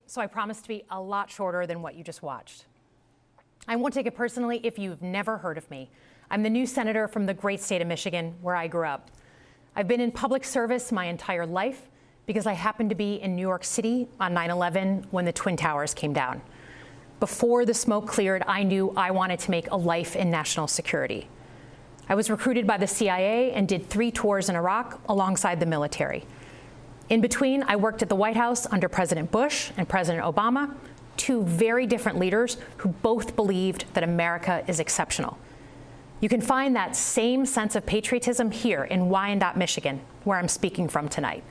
so I promise to be a lot shorter than what you just watched. I won't take it personally if you've never heard of me. I'm the new senator from the great state of Michigan, where I grew up. I've been in public service my entire life because I happened to be in New York City on 9/11 when the Twin Towers came down. Before the smoke cleared, I knew I wanted to make a life in national security. I was recruited by the CIA and did 3 tours in Iraq alongside the military. In between, I worked at the White House under President Bush and President Obama, 2 very different leaders who both believed that America is exceptional. You can find that same sense of patriotism here in Wyandotte, Michigan, where I'm speaking from tonight.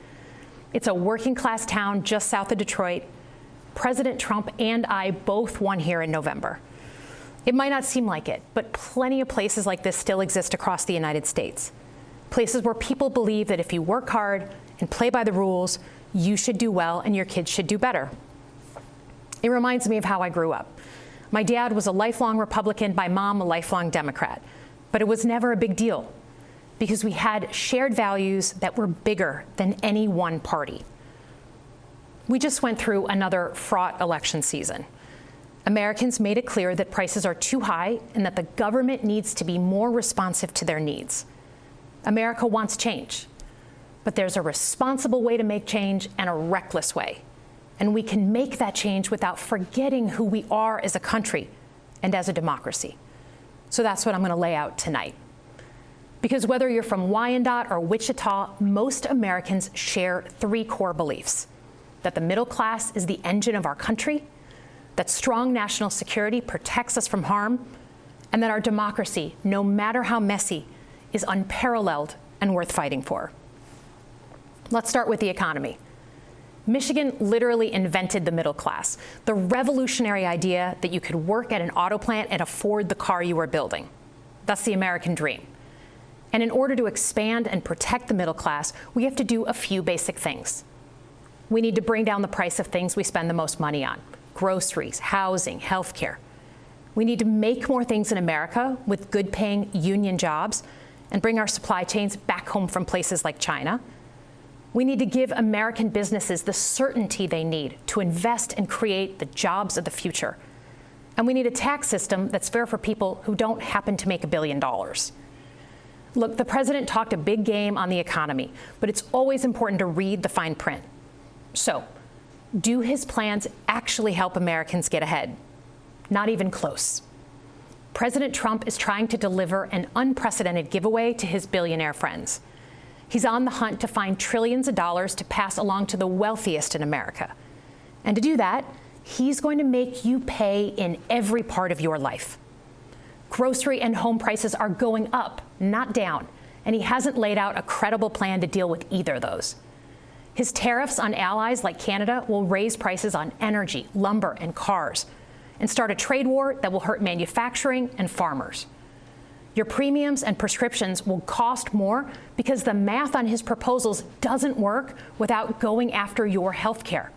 It's a working-class town just south of Detroit. President Trump and I both won here in November. It might not seem like it, but plenty of places like this still exist across the United States. Places where people believe that if you work hard and play by the rules, you should do well and your kids should do better. It reminds me of how I grew up. My dad was a lifelong Republican, my mom a lifelong Democrat. But it was never a big deal because we had shared values that were bigger than any one party. We just went through another fraught election season. Americans made it clear that prices are too high and that the government needs to be more responsive to their needs. America wants change, but there's a responsible way to make change and a reckless way. And we can make that change without forgetting who we are as a country and as a democracy. So that's what I'm going to lay out tonight. Because whether you're from Wyandotte or Wichita, most Americans share 3 core beliefs: that the middle class is the engine of our country, that strong national security protects us from harm, and that our democracy, no matter how messy, is unparalleled and worth fighting for. Let's start with the economy. Michigan literally invented the middle class, the revolutionary idea that you could work at an auto plant and afford the car you were building. That's the American dream. And in order to expand and protect the middle class, we have to do a few basic things. We need to bring down the price of things we spend the most money on: groceries, housing, healthcare. We need to make more things in America with good-paying union jobs and bring our supply chains back home from places like China. We need to give American businesses the certainty they need to invest and create the jobs of the future. And we need a tax system that's fair for people who don't happen to make $1 billion. Look, the president talked a big game on the economy, but it's always important to read the fine print. So, do his plans actually help Americans get ahead? Not even close. President Trump is trying to deliver an unprecedented giveaway to his billionaire friends. He's on the hunt to find trillions of dollars to pass along to the wealthiest in America. And to do that, he's going to make you pay in every part of your life. Grocery and home prices are going up, not down, and he hasn't laid out a credible plan to deal with either of those. His tariffs on allies like Canada will raise prices on energy, lumber, and cars, and start a trade war that will hurt manufacturing and farmers. Your premiums and prescriptions will cost more because the math on his proposals doesn't work without going after your health care.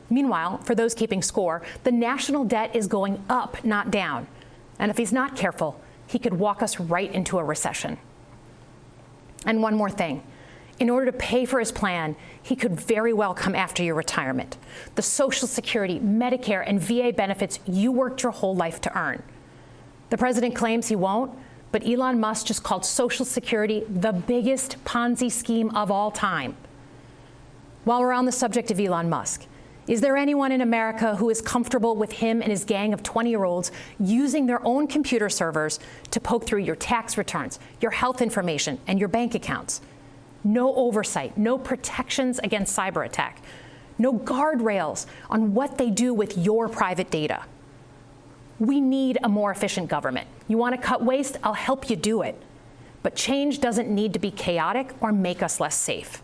Meanwhile, for those keeping score, the national debt is going up, not down. And if he's not careful, he could walk us right into a recession. And one more thing. In order to pay for his plan, he could very well come after your retirement, the Social Security, Medicare, and VA benefits you worked your whole life to earn. The president claims he won't, but Elon Musk just called Social Security the biggest Ponzi scheme of all time. While we're on the subject of Elon Musk, is there anyone in America who is comfortable with him and his gang of 20-year-olds using their own computer servers to poke through your tax returns, your health information, and your bank accounts? No oversight, no protections against cyber attack, no guardrails on what they do with your private data. We need a more efficient government. You want to cut waste? I'll help you do it. But change doesn't need to be chaotic or make us less safe.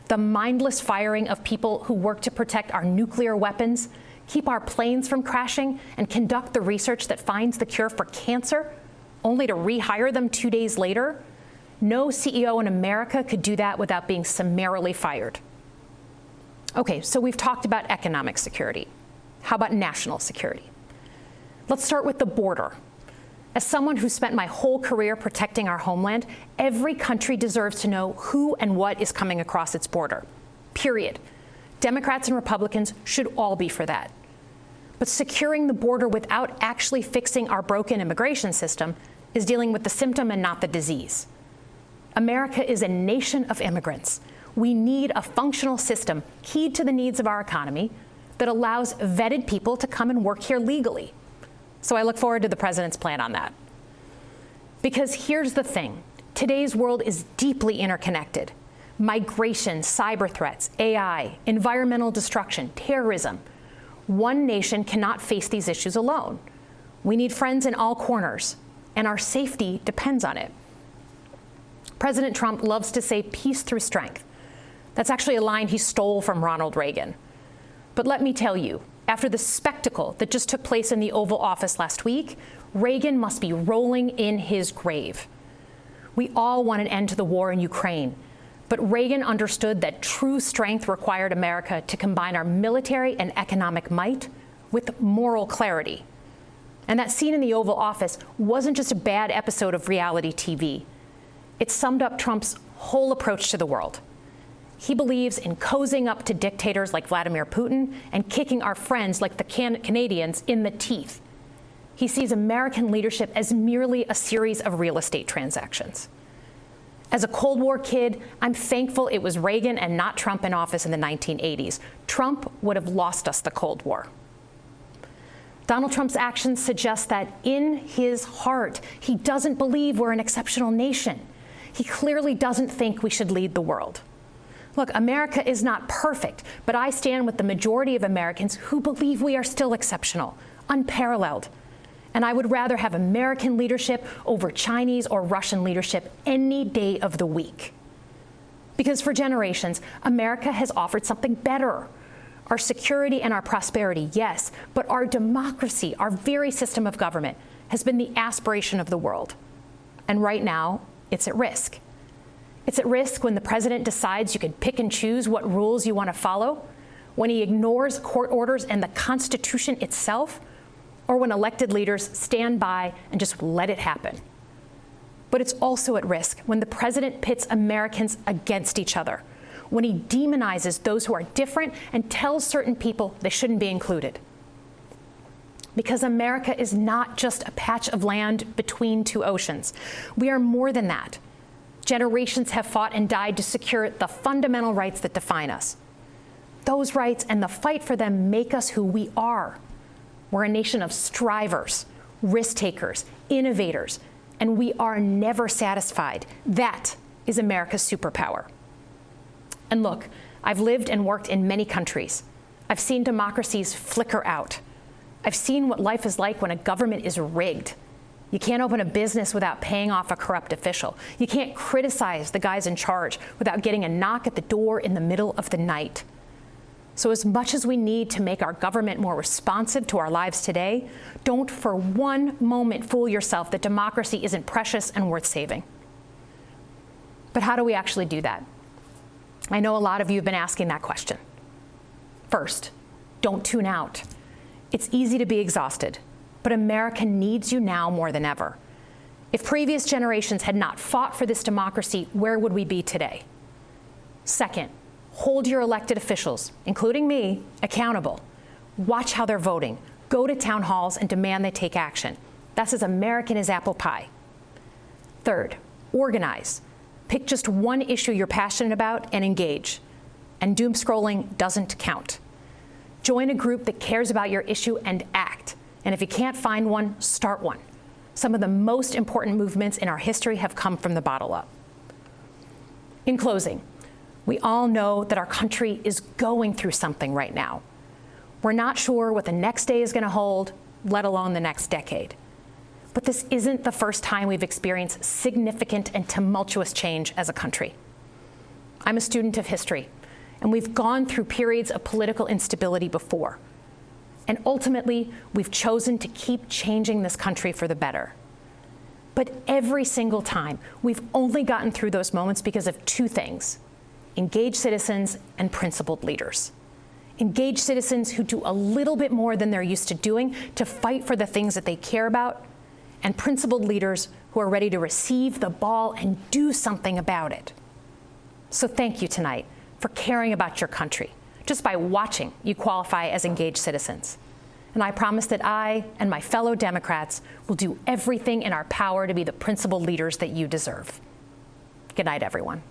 The mindless firing of people who work to protect our nuclear weapons, keep our planes from crashing, and conduct the research that finds the cure for cancer, only to rehire them 2 days later? No CEO in America could do that without being summarily fired. Okay, so we've talked about economic security. How about national security? Let's start with the border. As someone who spent my whole career protecting our homeland, every country deserves to know who and what is coming across its border, period. Democrats and Republicans should all be for that. But securing the border without actually fixing our broken immigration system is dealing with the symptom and not the disease. America is a nation of immigrants. We need a functional system keyed to the needs of our economy that allows vetted people to come and work here legally. So I look forward to the president's plan on that. Because here's the thing, today's world is deeply interconnected. Migration, cyber threats, AI, environmental destruction, terrorism. One nation cannot face these issues alone. We need friends in all corners, and our safety depends on it. President Trump loves to say peace through strength. That's actually a line he stole from Ronald Reagan. But let me tell you, after the spectacle that just took place in the Oval Office last week, Reagan must be rolling in his grave. We all want an end to the war in Ukraine, but Reagan understood that true strength required America to combine our military and economic might with moral clarity. And that scene in the Oval Office wasn't just a bad episode of reality TV. It summed up Trump's whole approach to the world. He believes in cozying up to dictators like Vladimir Putin and kicking our friends like the Canadians in the teeth. He sees American leadership as merely a series of real estate transactions. As a Cold War kid, I'm thankful it was Reagan and not Trump in office in the 1980s. Trump would have lost us the Cold War. Donald Trump's actions suggest that in his heart, he doesn't believe we're an exceptional nation. He clearly doesn't think we should lead the world. Look, America is not perfect, but I stand with the majority of Americans who believe we are still exceptional, unparalleled. And I would rather have American leadership over Chinese or Russian leadership any day of the week. Because for generations, America has offered something better. Our security and our prosperity, yes, but our democracy, our very system of government, has been the aspiration of the world. And right now, it's at risk. It's at risk when the president decides you can pick and choose what rules you want to follow, when he ignores court orders and the Constitution itself, or when elected leaders stand by and just let it happen. But it's also at risk when the president pits Americans against each other, when he demonizes those who are different and tells certain people they shouldn't be included. Because America is not just a patch of land between two oceans. We are more than that. Generations have fought and died to secure the fundamental rights that define us. Those rights and the fight for them make us who we are. We're a nation of strivers, risk takers, innovators, and we are never satisfied. That is America's superpower. And look, I've lived and worked in many countries. I've seen democracies flicker out. I've seen what life is like when a government is rigged. You can't open a business without paying off a corrupt official. You can't criticize the guys in charge without getting a knock at the door in the middle of the night. So as much as we need to make our government more responsive to our lives today, don't for one moment fool yourself that democracy isn't precious and worth saving. But how do we actually do that? I know a lot of you have been asking that question. First, don't tune out. It's easy to be exhausted, but America needs you now more than ever. If previous generations had not fought for this democracy, where would we be today? Second, hold your elected officials, including me, accountable. Watch how they're voting. Go to town halls and demand they take action. That's as American as apple pie. Third, organize. Pick just one issue you're passionate about and engage. And doom scrolling doesn't count. Join a group that cares about your issue and act. And if you can't find one, start one. Some of the most important movements in our history have come from the bottom up. In closing, we all know that our country is going through something right now. We're not sure what the next day is going to hold, let alone the next decade. But this isn't the first time we've experienced significant and tumultuous change as a country. I'm a student of history, and we've gone through periods of political instability before. And ultimately, we've chosen to keep changing this country for the better. But every single time, we've only gotten through those moments because of two things: engaged citizens and principled leaders. Engaged citizens who do a little bit more than they're used to doing to fight for the things that they care about, and principled leaders who are ready to receive the ball and do something about it. So thank you tonight for caring about your country, Just by watching, you qualify as engaged citizens. And I promise that I and my fellow Democrats will do everything in our power to be the principled leaders that you deserve. Good night, everyone.